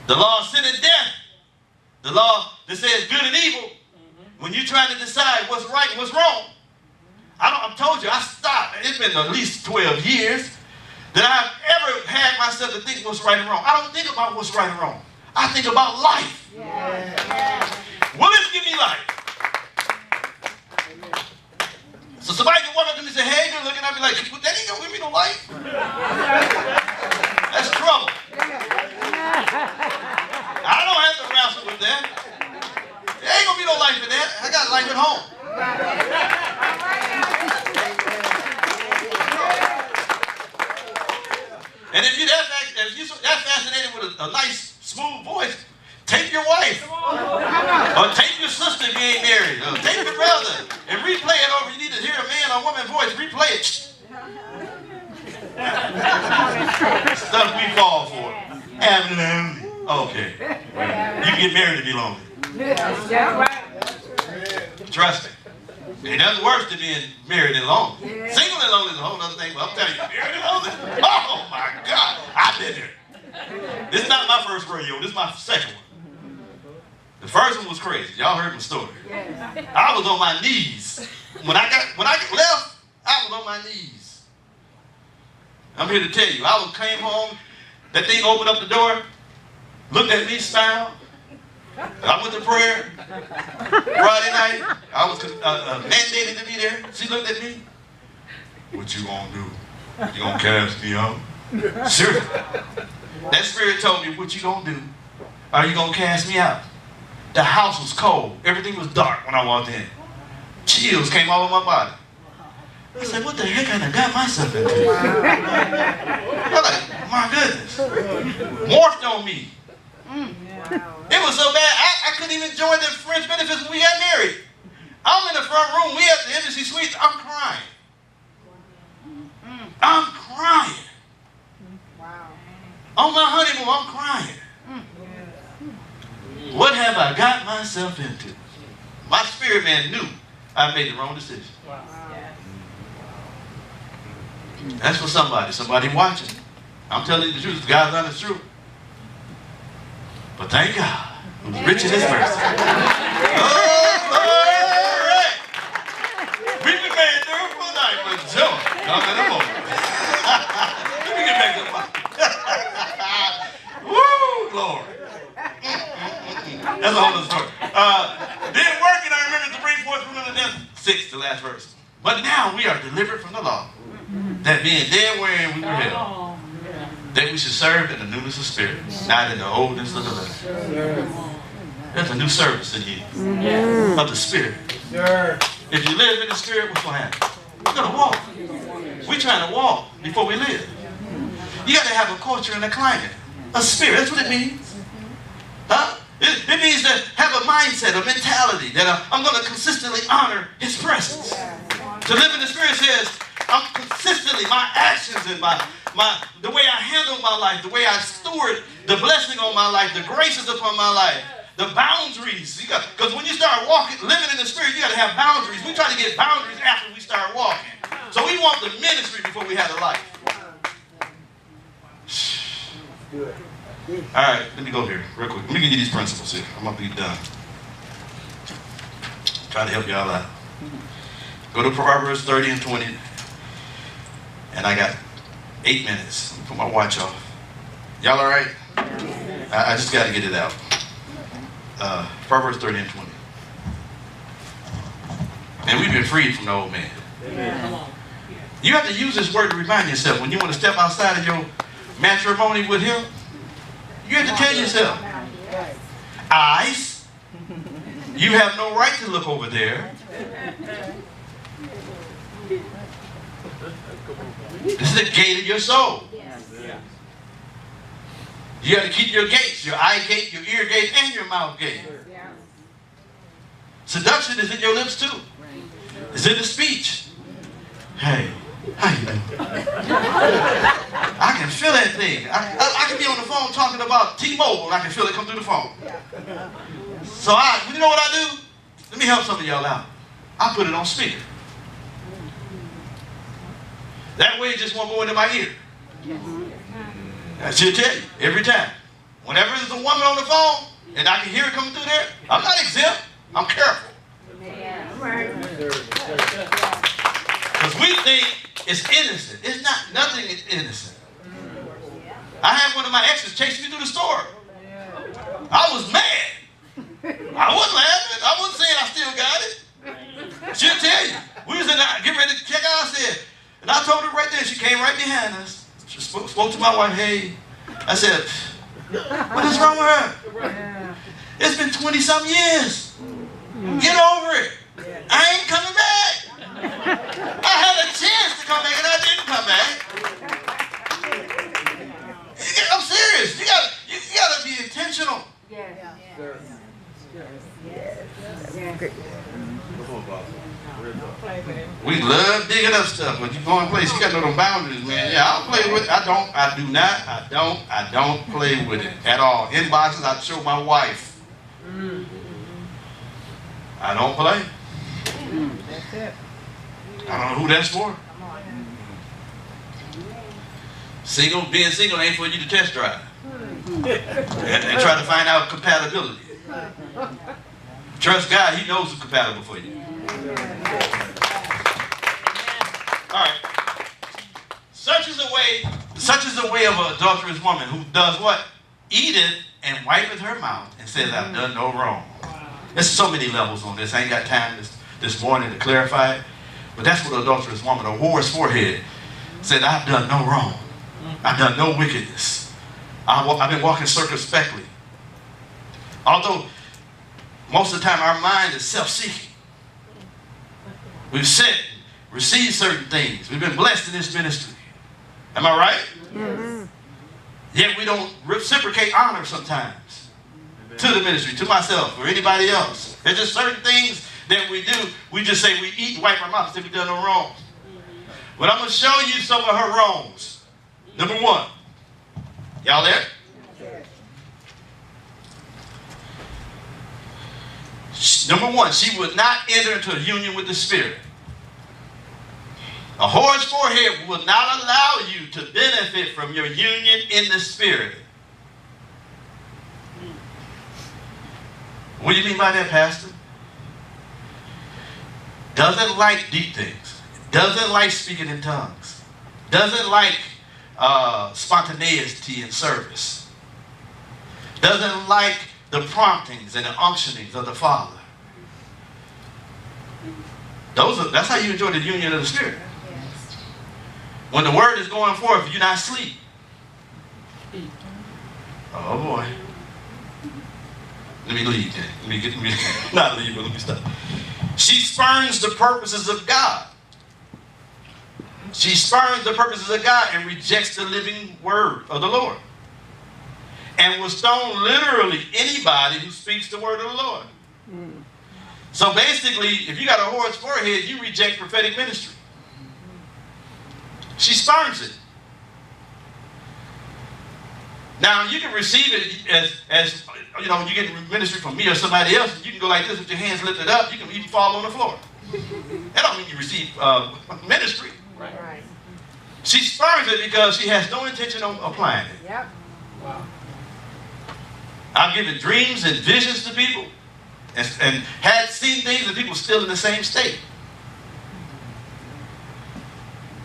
The law of sin and death. The law that says good and evil. When you're trying to decide what's right and what's wrong. I told you, I stopped. It's been at least 12 years that I've ever had myself to think what's right and wrong. I don't think about what's right and wrong. I think about life. Will this give me life? So somebody can walk up to me and say, hey, good looking. I'll be like, that ain't gonna give me no life. That's trouble. I don't have to wrestle with that. There ain't gonna be no life in that. I got life at home. And if you're that fascinated with a nice, smooth voice, take your wife. Or take your sister if you ain't married. Or take your brother and replay it over. You need to hear a man or woman voice. Replay it. Stuff we fall for. Okay. You can get married if you lonely. Trust me. Ain't nothing worse than being married and lonely. Single and lonely is a whole other thing, but I'm telling you, married and lonely, oh my God, I've been there. This is not my first rodeo, this is my second one. The first one was crazy. Y'all heard my story. I was on my knees. When I left, I was on my knees. I'm here to tell you, came home, that thing opened up the door, looked at me, smiled. I went to prayer Friday night. I was mandated to be there. She looked at me. What you gonna do? You gonna cast me out? Seriously. That spirit told me, what you gonna do? Are you gonna cast me out? The house was cold. Everything was dark when I walked in. Chills came all over my body. I said, what the heck I done got myself into? I'm like, my goodness. Morphed on me. It was so bad, I couldn't even enjoy the fringe benefits when we got married. I'm in the front room, we at the embassy suite, I'm crying. I'm crying. On my honeymoon, I'm crying. What have I got myself into? My spirit man knew I made the wrong decision. That's for somebody watching. I'm telling you the truth, God's honest truth. But thank God, who's rich in His mercy. Oh, glory! We've been made through for the night with joy. Come in the morning. Let me get back to the Bible. Woo, glory. That's a whole other story. Then working, I remember to bring forth from the death. 6, the last verse. But now we are delivered from the law, that being dead wherein we were held, that we should serve in the newness of spirit, not in the oldness of the letter. There's a new service in you, of the spirit. If you live in the spirit, what's going to happen? You're going to walk. We're trying to walk before we live. You got to have a culture and a climate, a spirit. That's what it means. Huh? It means to have a mindset, a mentality that I'm going to consistently honor His presence. To live in the spirit says, I'm consistently, my actions and the way I handle my life, the way I steward the blessing on my life, the graces upon my life, the boundaries. Because when you start walking, living in the spirit, you got to have boundaries. We try to get boundaries after we start walking. So we want the ministry before we have the life. All right, let me go here real quick. Let me give you these principles here. I'm going to be done. Try to help y'all out. Go to Proverbs 30 and 20. And I got 8 minutes. Let me put my watch off. Y'all all right? I just got to get it out. Proverbs 30 and 20. And we've been freed from the old man. You have to use this word to remind yourself. When you want to step outside of your matrimony with Him, you have to tell yourself, eyes, you have no right to look over there. This is the gate of your soul. You got to keep your gates, your eye gate, your ear gate, and your mouth gate. Seduction is in your lips too. It's in the speech. Hey, how you doing? I can feel that thing. I can be on the phone talking about T-Mobile and I can feel it come through the phone. So you know what I do? Let me help some of y'all out. I put it on speaker. That way it just won't go into my ear. I should tell you, every time. Whenever there's a woman on the phone and I can hear it coming through there, I'm not exempt. I'm careful. Because we think it's innocent. It's not. Nothing is innocent. I had one of my exes chase me through the store. I was mad. I wasn't laughing. I wasn't saying I still got it. She'll tell you. We was in there, getting ready to check out. I said, and I told her right there. She came right behind us. She spoke to my wife. Hey, I said, what is wrong with her? It's been 20-something years. Get over it. I ain't coming back. I had a chance to come back and I didn't come back. I'm serious. You gotta be intentional. We love digging up stuff, but you go in place, you got to know the boundaries, man. Yeah, I'll play with it. I don't play with it at all. Inboxes, I show my wife. I don't play. That's it. I don't know who that's for. Being single ain't for you to test drive. And try to find out compatibility. Trust God, He knows who's compatible for you. All right. Such is the way of an adulterous woman who does what? Eateth and wipeth her mouth and says, I've done no wrong. There's so many levels on this. I ain't got time this morning to clarify it. But that's what an adulterous woman, a whore's forehead, said, I've done no wrong. I've done no wickedness. I've been walking circumspectly. Although most of the time our mind is self-seeking. We've said, received certain things. We've been blessed in this ministry. Am I right? Yes. Yet we don't reciprocate honor sometimes to the ministry, to myself, or anybody else. There's just certain things that we do. We just say we eat and wipe our mouths if we've done no wrong. But I'm going to show you some of her wrongs. Number one. Y'all there? Number one, she would not enter into a union with the Spirit. A whore's forehead will not allow you to benefit from your union in the Spirit. What do you mean by that, Pastor? Doesn't like deep things. Doesn't like speaking in tongues. Doesn't like spontaneity in service. Doesn't like the promptings and the unctionings of the Father. That's how you enjoy the union of the Spirit. When the word is going forth, you're not asleep. Oh boy. Let me leave then. Not leave, but let me stop. She spurns the purposes of God. She spurns the purposes of God and rejects the living word of the Lord. And will stone literally anybody who speaks the word of the Lord. So basically, if you got a whore's forehead, you reject prophetic ministry. She spurns it. Now, you can receive it as you know, you get ministry from me or somebody else, and you can go like this with your hands lifted up. You can even fall on the floor. That don't mean you receive ministry. Right. She spurns it because she has no intention of applying it. Yep. Wow. I've given dreams and visions to people and had seen things and people still in the same state.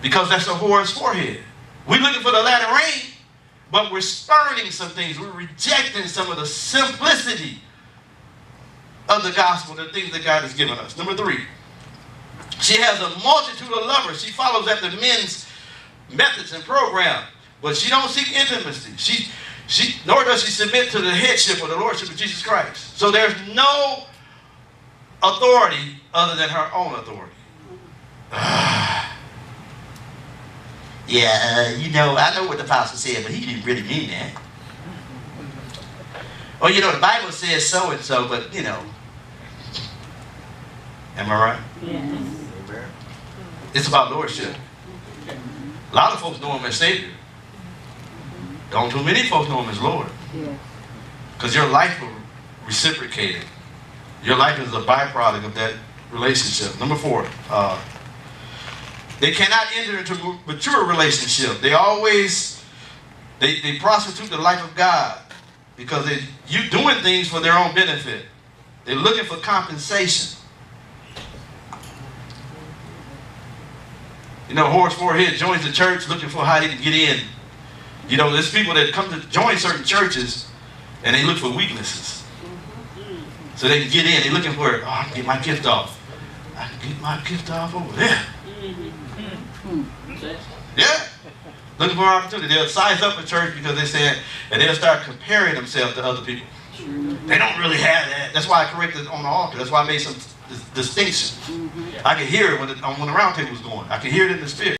Because that's a whore's forehead. We're looking for the latter rain, but we're spurning some things. We're rejecting some of the simplicity of the gospel, the things that God has given us. Number three, she has a multitude of lovers. She follows after men's methods and programs, but she don't seek intimacy. Nor does she submit to the headship or the lordship of Jesus Christ. So there's no authority other than her own authority. You know, I know what the apostle said, but he didn't really mean that. Or, you know, the Bible says so and so, but, you know. Am I right? Yes. It's about lordship. A lot of folks know him as Savior. Don't too many folks know him as Lord. Because your life will reciprocate it. Your life is a byproduct of that relationship. Number four, they cannot enter into a mature relationship. They prostitute the life of God because you're doing things for their own benefit. They're looking for compensation. You know, Horace Moorhead joins the church looking for how he can get in. You know, there's people that come to join certain churches and they look for weaknesses. So they can get in. They're looking for, oh, I can get my gift off. I can get my gift off over there. Yeah. Looking for an opportunity. They'll size up a church because they said, and they'll start comparing themselves to other people. They don't really have that. That's why I corrected on the altar. That's why I made some distinction. I could hear it when the round table was going. I could hear it in the spirit.